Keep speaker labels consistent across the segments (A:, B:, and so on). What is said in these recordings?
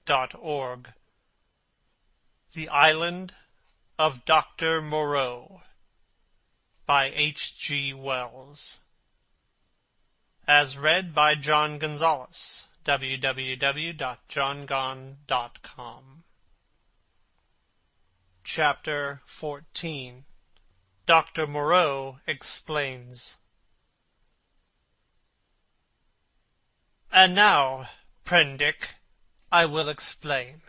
A: The Island of Dr. Moreau by G.Wells. As read by John Gonzalez. www.johngon.com. Chapter 14. Dr. Moreau Explains. "And now, Prendick, I will explain,"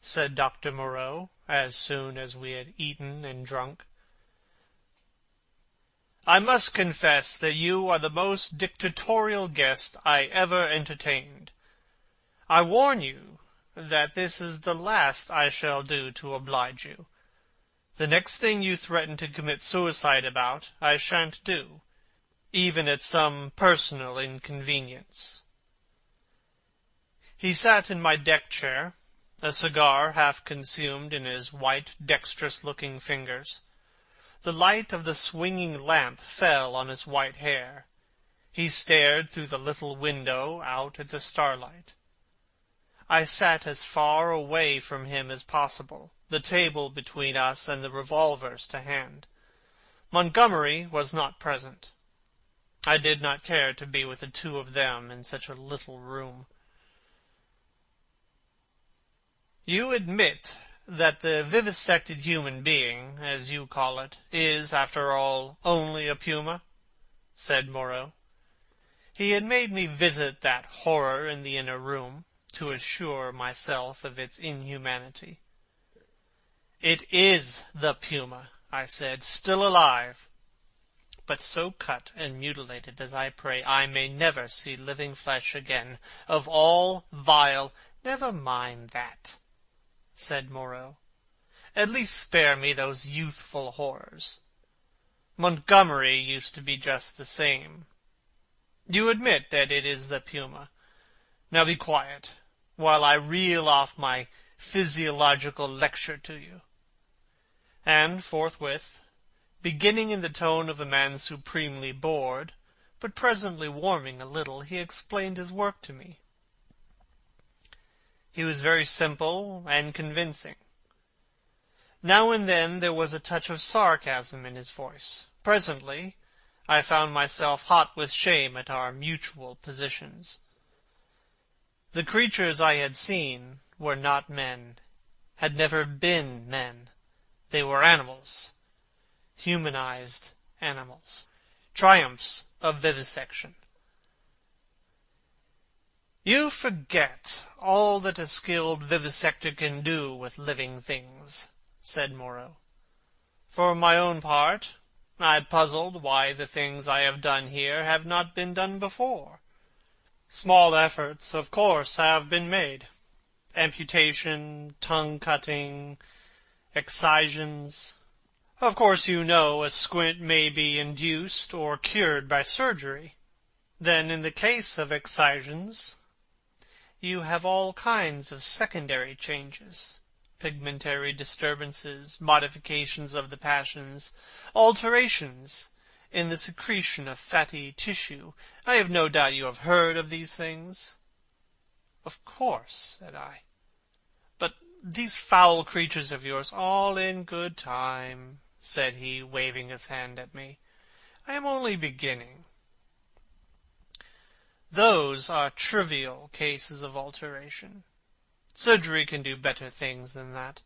A: said Dr. Moreau, as soon as we had eaten and drunk. "I must confess that you are the most dictatorial guest I ever entertained. I warn you that this is the last I shall do to oblige you. The next thing you threaten to commit suicide about, I shan't do, even at some personal inconvenience." He sat in my deck-chair, a cigar half consumed in his white, dexterous-looking fingers. The light of the swinging lamp fell on his white hair. He stared through the little window out at the starlight. I sat as far away from him as possible, the table between us and the revolvers to hand. Montgomery was not present. I did not care to be with the two of them in such a little room. "You admit that the vivisected human being, as you call it, is, after all, only a puma?" said Moreau. He had made me visit that horror in the inner room, to assure myself of its inhumanity. "It is the puma," I said, "still alive, but so cut and mutilated as I pray I may never see living flesh again, of all vile—" "Never mind that," said Moreau. "At least spare me those youthful horrors. Montgomery used to be just the same. You admit that it is the puma. Now be quiet, while I reel off my physiological lecture to you." And forthwith, beginning in the tone of a man supremely bored, but presently warming a little, he explained his work to me. He was very simple and convincing. Now and then there was a touch of sarcasm in his voice. Presently I found myself hot with shame at our mutual positions. The creatures I had seen were not men, had never been men. They were animals, humanized animals, triumphs of vivisection. "You forget all that a skilled vivisector can do with living things," said Moreau. "For my own part, I'm puzzled why the things I have done here have not been done before. Small efforts, of course, have been made. Amputation, tongue-cutting, excisions. Of course you know a squint may be induced or cured by surgery. Then in the case of excisions, you have all kinds of secondary changes, pigmentary disturbances, modifications of the passions, alterations in the secretion of fatty tissue. I have no doubt you have heard of these things." "Of course," said I. "But these foul creatures of yours—" "All in good time," said he, waving his hand at me. "I am only beginning. Those are trivial cases of alteration. Surgery can do better things than that.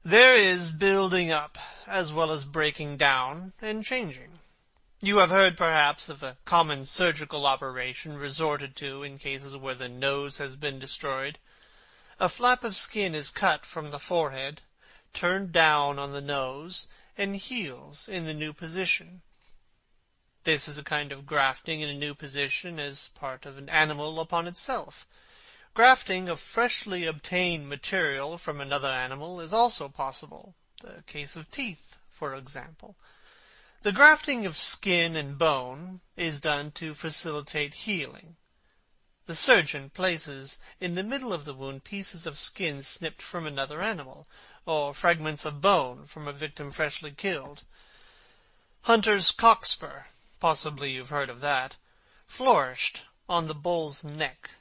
A: There is building up, as well as breaking down and changing. You have heard, perhaps, of a common surgical operation resorted to in cases where the nose has been destroyed. A flap of skin is cut from the forehead, turned down on the nose, and heals in the new position. This is a kind of grafting in a new position as part of an animal upon itself. Grafting of freshly obtained material from another animal is also possible. The case of teeth, for example. The grafting of skin and bone is done to facilitate healing. The surgeon places in the middle of the wound pieces of skin snipped from another animal, or fragments of bone from a victim freshly killed. Hunter's cockspur, possibly you've heard of that, flourished on the bull's neck.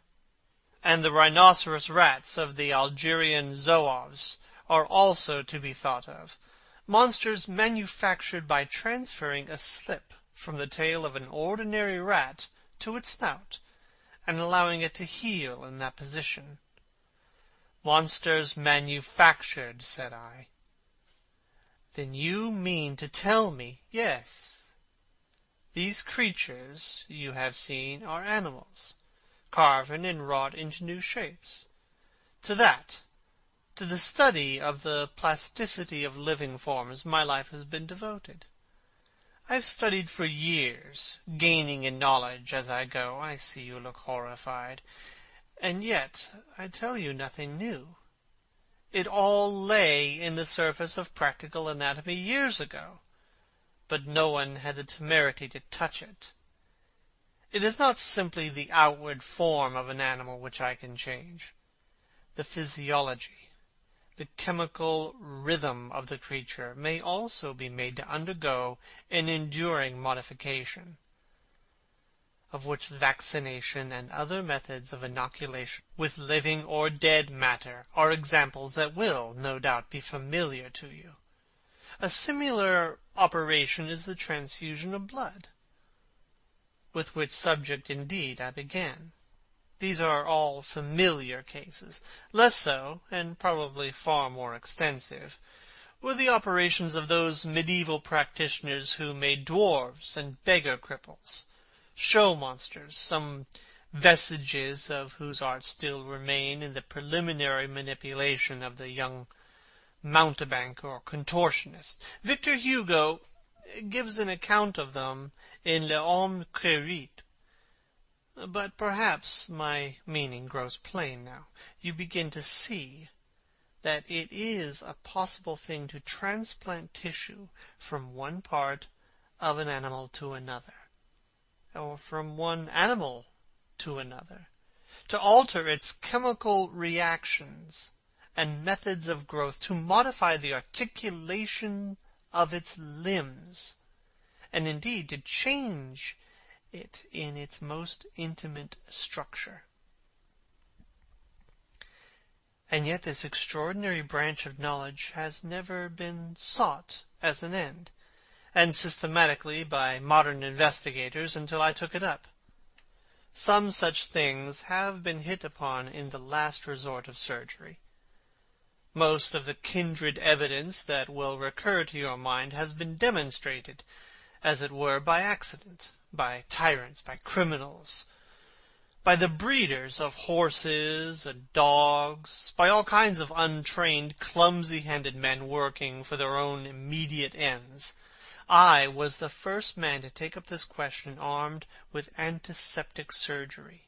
A: and the rhinoceros rats of the Algerian zoos are also to be thought of. Monsters manufactured by transferring a slip from the tail of an ordinary rat to its snout, and allowing it to heal in that position. Monsters manufactured, said I. Then you mean to tell me, yes, these creatures you have seen are animals, carven and wrought into new shapes. To the study of the plasticity of living forms, my life has been devoted. I have studied for years, gaining in knowledge as I go. I see you look horrified. And yet I tell you nothing new. It all lay in the surface of practical anatomy years ago, but no one had the temerity to touch it. It is not simply the outward form of an animal which I can change. The physiology, the chemical rhythm of the creature may also be made to undergo an enduring modification, of which vaccination and other methods of inoculation with living or dead matter are examples that will, no doubt, be familiar to you. A similar operation is the transfusion of blood, with which subject, indeed, I began. These are all familiar cases. Less so, and probably far more extensive, were the operations of those medieval practitioners who made dwarfs and beggar cripples, show monsters, some vestiges of whose art still remain in the preliminary manipulation of the young mountebank or contortionist. Victor Hugo gives an account of them in L'Homme Crérit. But perhaps my meaning grows plain now. You begin to see that it is a possible thing to transplant tissue from one part of an animal to another, or from one animal to another, to alter its chemical reactions and methods of growth, to modify the articulation of its limbs, and indeed to change it in its most intimate structure. And yet this extraordinary branch of knowledge has never been sought as an end, and systematically by modern investigators until I took it up. Some such things have been hit upon in the last resort of surgery. Most of the kindred evidence that will recur to your mind has been demonstrated, as it were, by accident, by tyrants, by criminals, by the breeders of horses and dogs, by all kinds of untrained, clumsy-handed men working for their own immediate ends. I was the first man to take up this question armed with antiseptic surgery,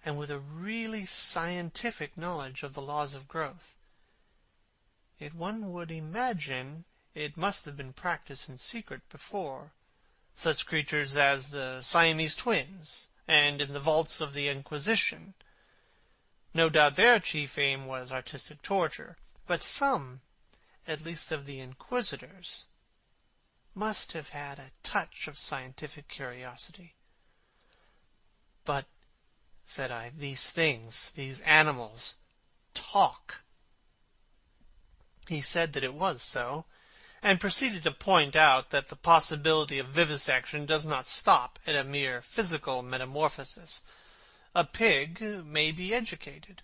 A: and with a really scientific knowledge of the laws of growth. Yet one would imagine it must have been practiced in secret before. Such creatures as the Siamese twins, and in the vaults of the Inquisition. No doubt their chief aim was artistic torture, but some, at least of the inquisitors, must have had a touch of scientific curiosity. But, said I, these things, these animals, talk. He said that it was so, and proceeded to point out that the possibility of vivisection does not stop at a mere physical metamorphosis. A pig may be educated.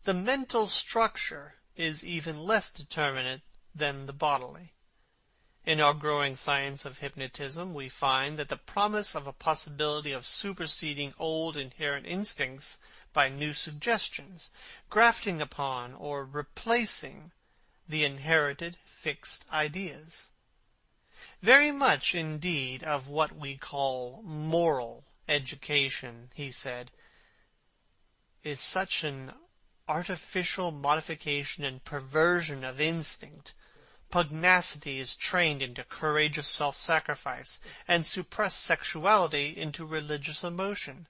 A: The mental structure is even less determinate than the bodily. In our growing science of hypnotism, we find that the promise of a possibility of superseding old inherent instincts by new suggestions, grafting upon or replacing the inherited fixed ideas. Very much, indeed, of what we call moral education, he said, is such an artificial modification and perversion of instinct. Pugnacity is trained into courageous self-sacrifice, and suppressed sexuality into religious emotion.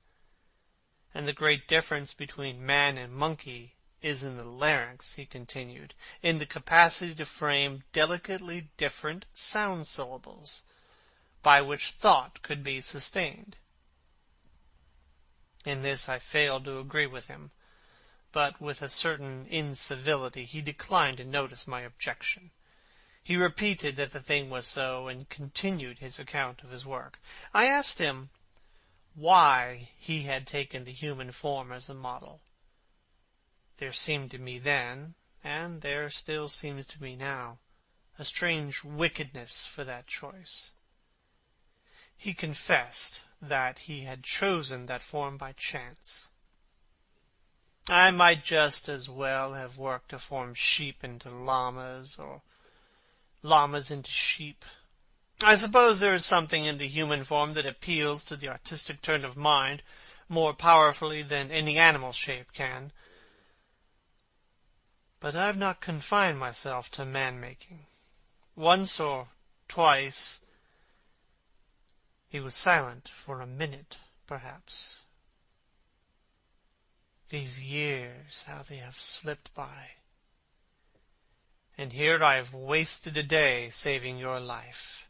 A: And the great difference between man and monkey is in the larynx, he continued, in the capacity to frame delicately different sound syllables, by which thought could be sustained. In this I failed to agree with him. but with a certain incivility he declined to notice my objection. He repeated that the thing was so, and continued his account of his work. I asked him why he had taken the human form as a model. There seemed to me then, and there still seems to me now, a strange wickedness for that choice. He confessed that he had chosen that form by chance. I might just as well have worked to form sheep into llamas, or llamas into sheep. I suppose there is something in the human form that appeals to the artistic turn of mind more powerfully than any animal shape can. But I have not confined myself to man-making. Once or twice he was silent for a minute, perhaps. These years, how they have slipped by. And here I have wasted a day saving your life,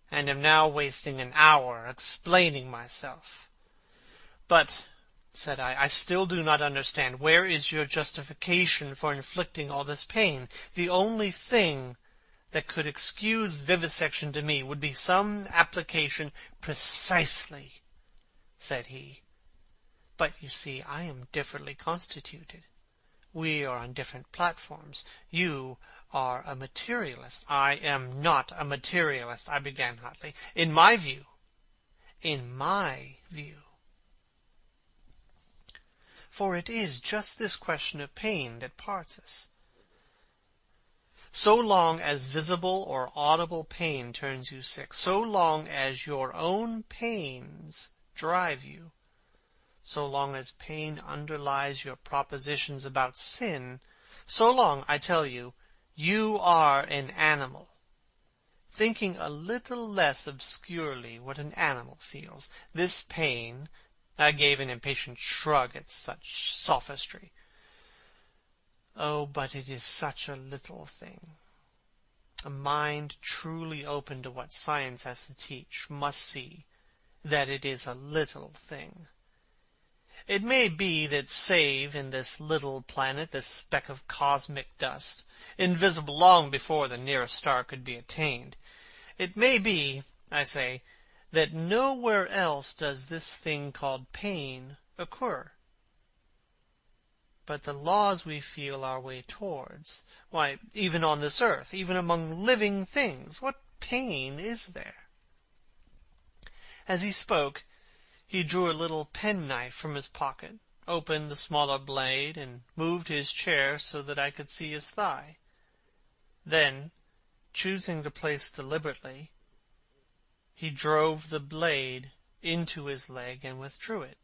A: and am now wasting an hour explaining myself. But, said I still do not understand. Where is your justification for inflicting all this pain? The only thing that could excuse vivisection to me would be some application. Precisely, said he. But, you see, I am differently constituted. We are on different platforms. You are a materialist. I am not a materialist, I began hotly. In my view. For it is just this question of pain that parts us. So long as visible or audible pain turns you sick, so long as your own pains drive you, so long as pain underlies your propositions about sin, so long, I tell you, you are an animal, thinking a little less obscurely what an animal feels. This pain, I gave an impatient shrug at such sophistry. Oh, but it is such a little thing. A mind truly open to what science has to teach must see that it is a little thing. It may be that save in this little planet, this speck of cosmic dust, invisible long before the nearest star could be attained, it may be, I say, that nowhere else does this thing called pain occur. But the laws we feel our way towards, why, even on this earth, even among living things, what pain is there? As he spoke, he drew a little penknife from his pocket, opened the smaller blade, and moved his chair so that I could see his thigh. Then, choosing the place deliberately, he drove the blade into his leg and withdrew it.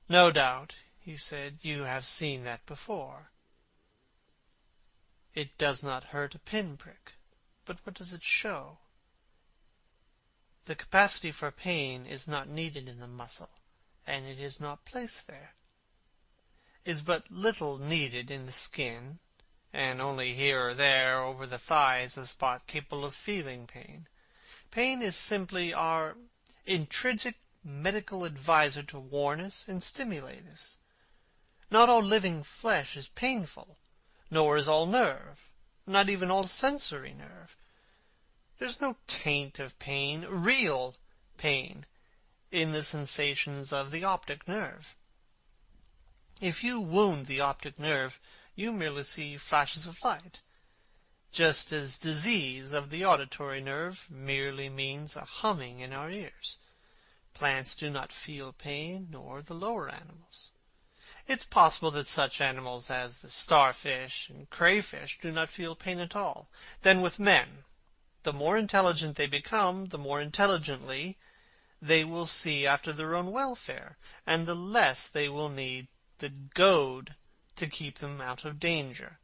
A: No doubt, he said, you have seen that before. It does not hurt a pinprick, but what does it show? The capacity for pain is not needed in the muscle, and it is not placed there. Is but little needed in the skin, and only here or there over the thighs a spot capable of feeling pain. Pain is simply our intrinsic medical advisor to warn us and stimulate us. Not all living flesh is painful, nor is all nerve, not even all sensory nerve. There's no taint of pain, real pain, in the sensations of the optic nerve. If you wound the optic nerve, you merely see flashes of light, just as disease of the auditory nerve merely means a humming in our ears. Plants do not feel pain, nor the lower animals. It's possible that such animals as the starfish and crayfish do not feel pain at all. Then with men, the more intelligent they become, the more intelligently they will see after their own welfare, and the less they will need the goad to keep them out of danger.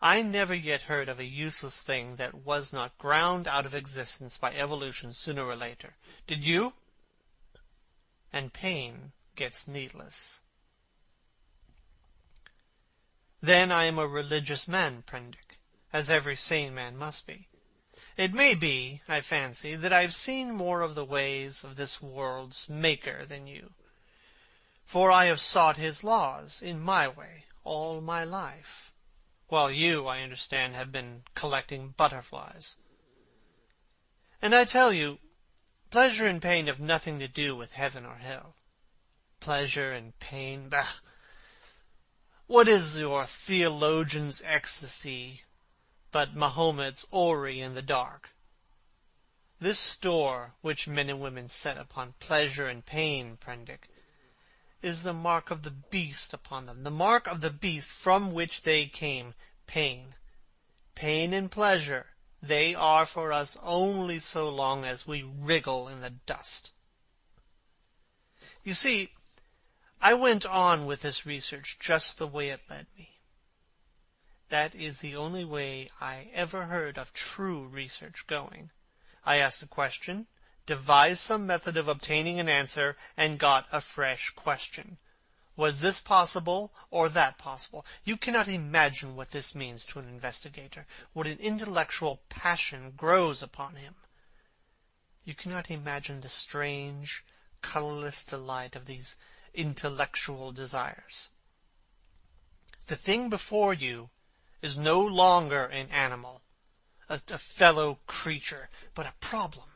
A: I never yet heard of a useless thing that was not ground out of existence by evolution sooner or later. Did you? And pain gets needless. Then I am a religious man, Prendick, as every sane man must be. It may be, I fancy, that I have seen more of the ways of this world's Maker than you. for I have sought his laws in my way all my life, while you, I understand, have been collecting butterflies. And I tell you, pleasure and pain have nothing to do with heaven or hell. Pleasure and pain, bah! What is your theologian's ecstasy but Mahomet's houri in the dark? This store which men and women set upon pleasure and pain, Prendick, is the mark of the beast upon them, the mark of the beast from which they came, pain. Pain and pleasure, they are for us only so long as we wriggle in the dust. You see, I went on with this research just the way it led me. That is the only way I ever heard of true research going. I asked a question, devised some method of obtaining an answer, and got a fresh question. Was this possible or that possible? You cannot imagine what this means to an investigator, what an intellectual passion grows upon him. You cannot imagine the strange, colorless delight of these intellectual desires. The thing before you is no longer an animal, a fellow creature, but a problem.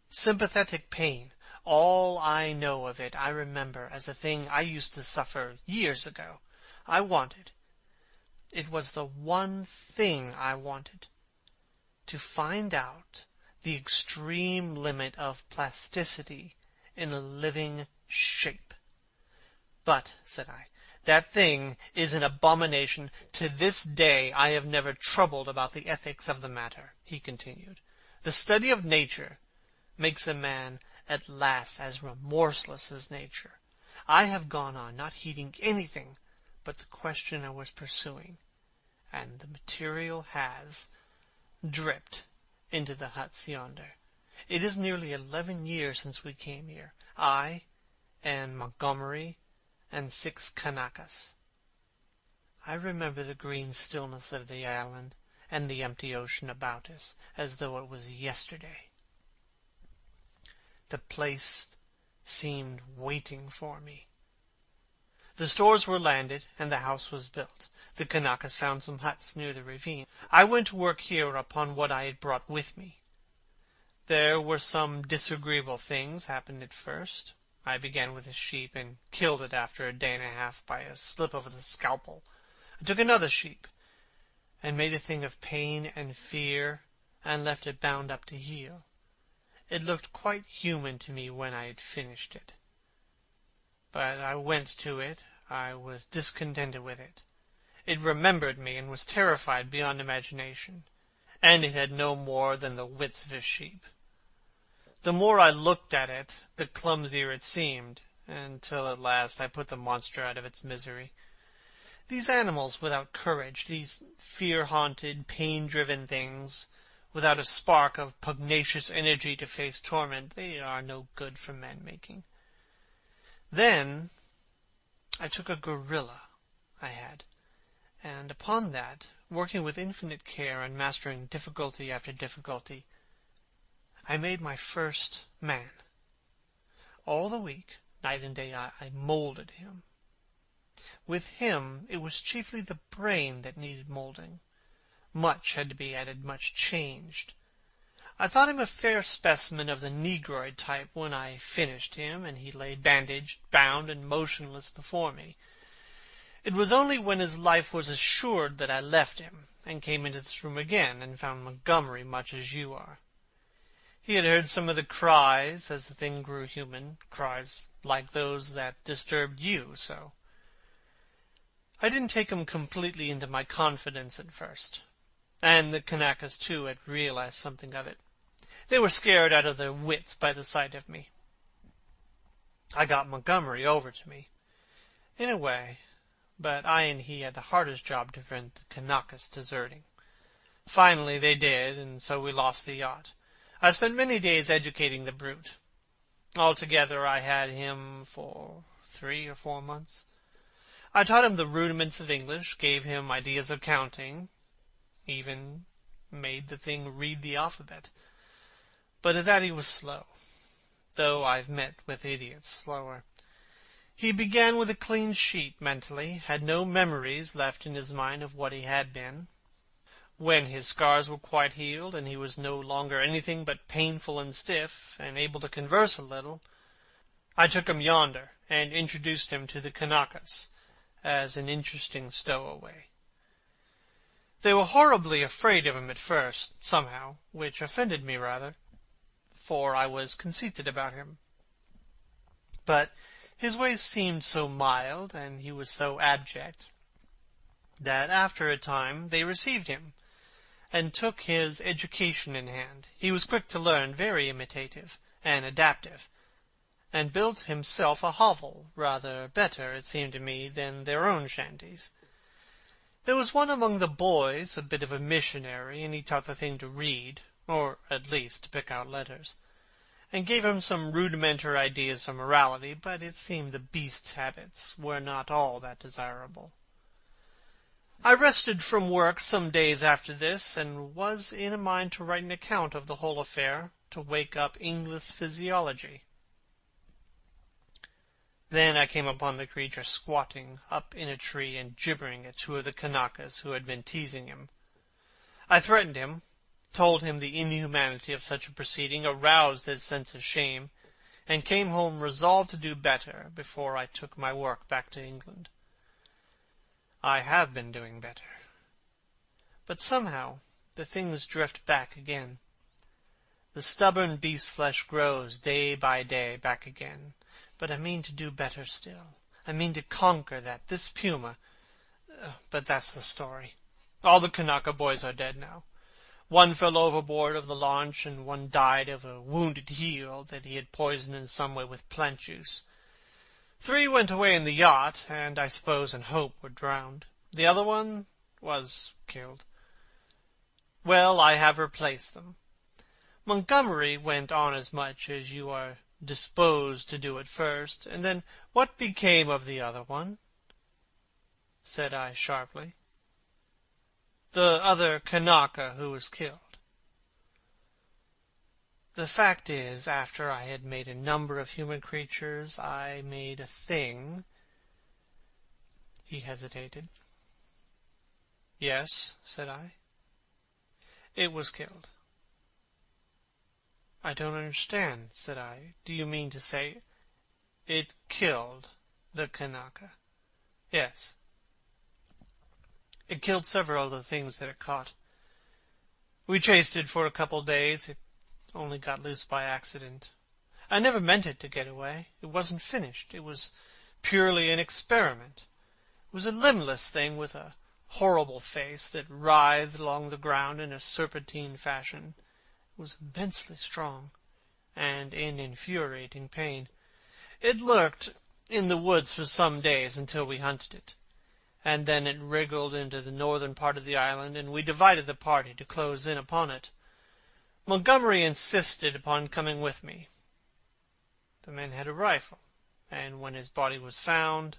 A: Sympathetic pain, all I know of it I remember as a thing I used to suffer years ago. I wanted, it was the one thing I wanted, to find out the extreme limit of plasticity in a living shape. But, said I, that thing is an abomination. To this day I have never troubled about the ethics of the matter, he continued. The study of nature makes a man at last as remorseless as nature. I have gone on, not heeding anything but the question I was pursuing, and the material has dripped into the huts yonder. It is nearly 11 years since we came here, I and Montgomery and 6 Kanakas. I remember the green stillness of the island and the empty ocean about us, as though it was yesterday. The place seemed waiting for me. The stores were landed, and the house was built. The Kanakas found some huts near the ravine. I went to work here upon what I had brought with me. There were some disagreeable things happened at first. I began with a sheep, and killed it after a day and a half by a slip of the scalpel. I took another sheep, and made a thing of pain and fear, and left it bound up to heal. It looked quite human to me when I had finished it. But I went to it. I was discontented with it. It remembered me, and was terrified beyond imagination, and it had no more than the wits of a sheep. The more I looked at it, the clumsier it seemed, until at last I put the monster out of its misery. These animals without courage, these fear-haunted, pain-driven things, without a spark of pugnacious energy to face torment, they are no good for man-making. Then I took a gorilla I had, and upon that, working with infinite care and mastering difficulty after difficulty, I made my first man. All the week, night and day, I molded him. With him, it was chiefly the brain that needed molding. Much had to be added, much changed. I thought him a fair specimen of the negroid type when I finished him, and he lay bandaged, bound, and motionless before me. It was only when his life was assured that I left him, and came into this room again, and found Montgomery much as you are. He had heard some of the cries as the thing grew human, cries like those that disturbed you so. I didn't take him completely into my confidence at first, and the Kanakas, too, had realized something of it. They were scared out of their wits by the sight of me. I got Montgomery over to me, in a way, but I and he had the hardest job to prevent the Kanakas deserting. Finally they did, and so we lost the yacht. I spent many days educating the brute. Altogether I had him for 3 or 4 months. I taught him the rudiments of English, gave him ideas of counting, even made the thing read the alphabet. But at that he was slow, though I've met with idiots slower. He began with a clean sheet mentally, had no memories left in his mind of what he had been. When his scars were quite healed, and he was no longer anything but painful and stiff, and able to converse a little, I took him yonder, and introduced him to the Kanakas as an interesting stowaway. They were horribly afraid of him at first, somehow, which offended me rather, for I was conceited about him. But his ways seemed so mild, and he was so abject, that after a time they received him, and took his education in hand. He was quick to learn, very imitative and adaptive, and built himself a hovel, rather better, it seemed to me, than their own shanties. There was one among the boys, a bit of a missionary, and he taught the thing to read, or at least to pick out letters, and gave him some rudimentary ideas of morality, but it seemed the beast's habits were not all that desirable. I rested from work some days after this, and was in a mind to write an account of the whole affair, to wake up English physiology. Then I came upon the creature squatting up in a tree and gibbering at two of the Kanakas who had been teasing him. I threatened him, told him the inhumanity of such a proceeding, aroused his sense of shame, and came home resolved to do better before I took my work back to England. I have been doing better. But somehow the things drift back again. The stubborn beast flesh grows day by day back again. But I mean to do better still. I mean to conquer this puma. But that's the story. All the Kanaka boys are dead now. One fell overboard of the launch, and one died of a wounded heel that he had poisoned in some way with plant juice. 3 went away in the yacht, and I suppose in hope were drowned. The other one was killed. Well, I have replaced them. Montgomery went on as much as you are disposed to do at first, and then what became of the other one? Said I sharply. The other Kanaka who was killed. The fact is, after I had made a number of human creatures, I made a thing. He hesitated. Yes, said I. It was killed. I don't understand, said I. Do you mean to say it killed the Kanaka? Yes. It killed several of the things that it caught. We chased it for a couple days. It only got loose by accident. I never meant it to get away. It wasn't finished. It was purely an experiment. It was a limbless thing with a horrible face that writhed along the ground in a serpentine fashion. It was immensely strong, and in infuriating pain. It lurked in the woods for some days until we hunted it, and then it wriggled into the northern part of the island, and we divided the party to close in upon it. Montgomery insisted upon coming with me. The men had a rifle, and when his body was found,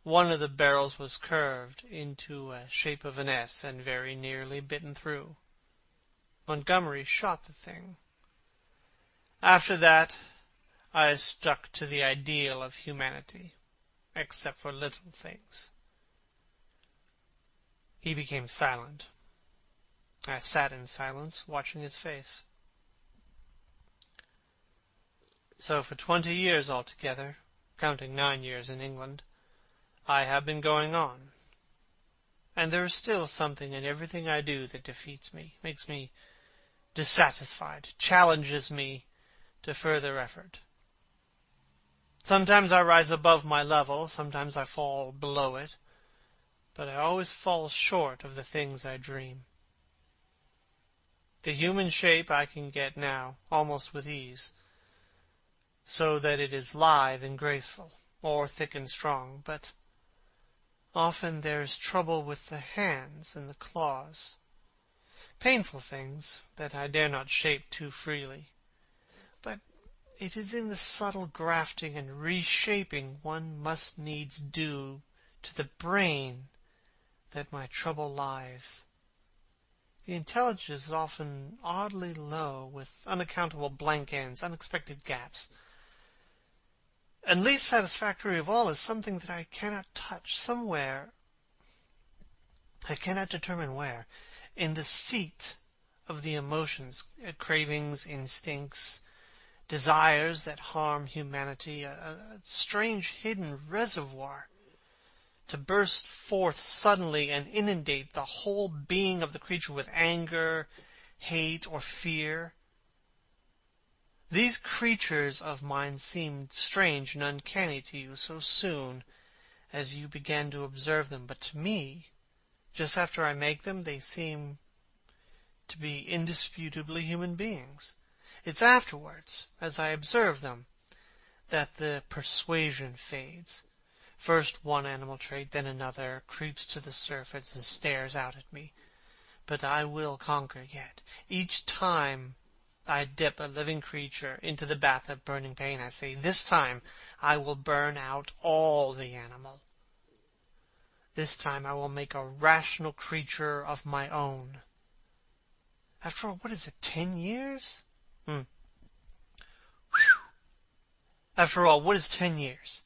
A: one of the barrels was curved into a shape of an S and very nearly bitten through. Montgomery shot the thing. After that, I stuck to the ideal of humanity, except for little things. He became silent. I sat in silence, watching his face. So for 20 years altogether, counting 9 years in England, I have been going on. And there is still something in everything I do that defeats me, makes me dissatisfied, challenges me to further effort. Sometimes I rise above my level, sometimes I fall below it, but I always fall short of the things I dream. The human shape I can get now, almost with ease, so that it is lithe and graceful, or thick and strong, but often there is trouble with the hands and the claws. Painful things that I dare not shape too freely. But it is in the subtle grafting and reshaping one must needs do to the brain that my trouble lies. The intelligence is often oddly low, with unaccountable blank ends, unexpected gaps. And least satisfactory of all is something that I cannot touch, somewhere, I cannot determine where, in the seat of the emotions, cravings, instincts, desires that harm humanity, a strange hidden reservoir to burst forth suddenly and inundate the whole being of the creature with anger, hate, or fear. These creatures of mine seemed strange and uncanny to you so soon as you began to observe them, but to me, just after I make them, they seem to be indisputably human beings. It's afterwards, as I observe them, that the persuasion fades. First one animal trait, then another, creeps to the surface and stares out at me. But I will conquer yet. Each time I dip a living creature into the bath of burning pain, I say, this time I will burn out all the animal. This time I will make a rational creature of my own. After all, what is it, 10 years? After all, what is 10 years?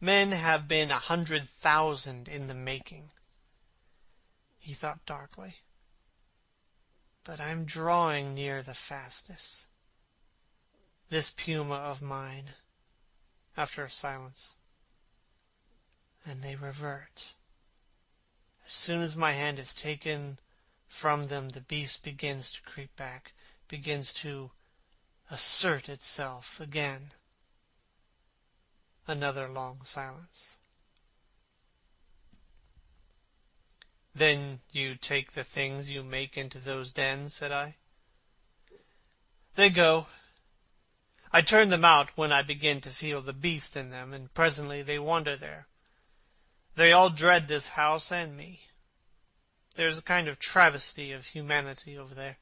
A: Men have been 100,000 in the making. He thought darkly. But I'm drawing near the fastness. This puma of mine, after a silence. And they revert. As soon as my hand is taken from them, the beast begins to creep back, begins to assert itself again. Another long silence. Then you take the things you make into those dens, said I. They go. I turn them out when I begin to feel the beast in them, and presently they wander there. They all dread this house and me. There's a kind of travesty of humanity over there.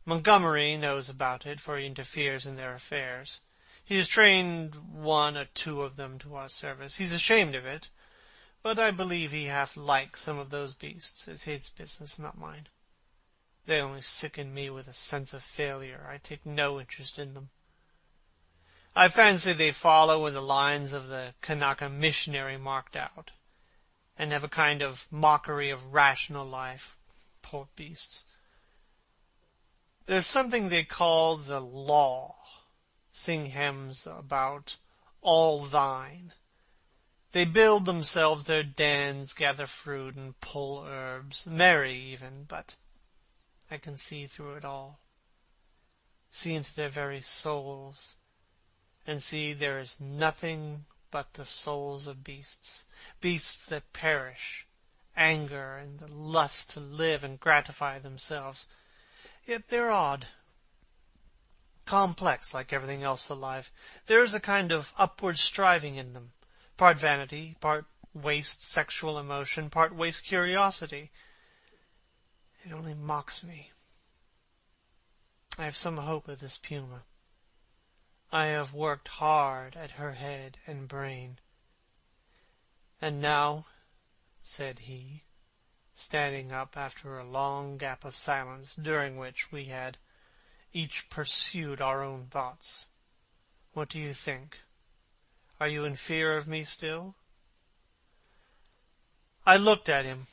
A: Montgomery knows about it, for he interferes in their affairs. He has trained one or two of them to our service. He's ashamed of it, but I believe he half likes some of those beasts. It's his business, not mine. They only sicken me with a sense of failure. I take no interest in them. I fancy they follow in the lines of the Kanaka missionary marked out, and have a kind of mockery of rational life. Poor beasts. There's something they call the law. Sing hymns about all thine. They build themselves their dens, gather fruit, and pull herbs, merry even, but I can see through it all, see into their very souls, and see there is nothing but the souls of beasts, beasts that perish, anger, and the lust to live and gratify themselves. Yet they're odd, complex like everything else alive. There is a kind of upward striving in them, part vanity, part waste sexual emotion, part waste curiosity. It only mocks me. I have some hope of this puma. I have worked hard at her head and brain. And now, said he, standing up after a long gap of silence, during which we had each pursued our own thoughts, what do you think? Are you in fear of me still? I looked at him,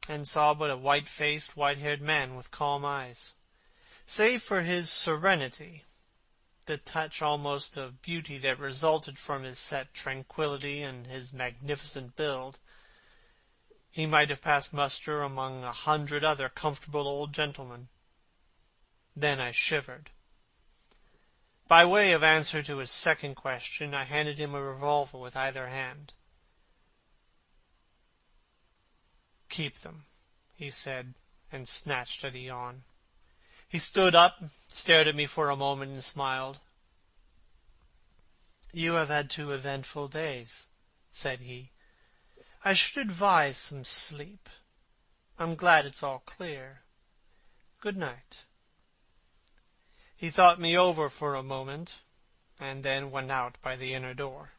A: and saw but a white-faced, white-haired man with calm eyes. Save for his serenity, the touch almost of beauty that resulted from his set tranquillity and his magnificent build, he might have passed muster among 100 other comfortable old gentlemen. Then I shivered. By way of answer to his second question, I handed him a revolver with either hand. Keep them, he said, and snatched at a yawn. He stood up, stared at me for a moment, and smiled. You have had 2 eventful days, said he. I should advise some sleep. I'm glad it's all clear. Good night. He thought me over for a moment, and then went out by the inner door.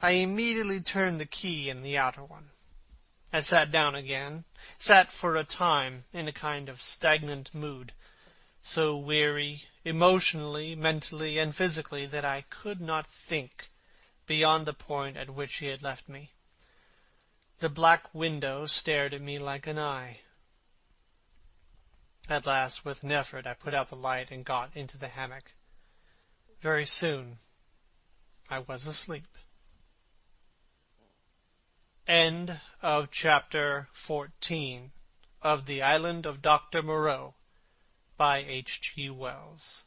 A: I immediately turned the key in the outer one. I sat down again, sat for a time in a kind of stagnant mood, so weary, emotionally, mentally, and physically, that I could not think beyond the point at which he had left me. The black window stared at me like an eye. At last, with an effort, I put out the light and got into the hammock. Very soon I was asleep. End of chapter 14 of The Island of Dr. Moreau by H.G. Wells.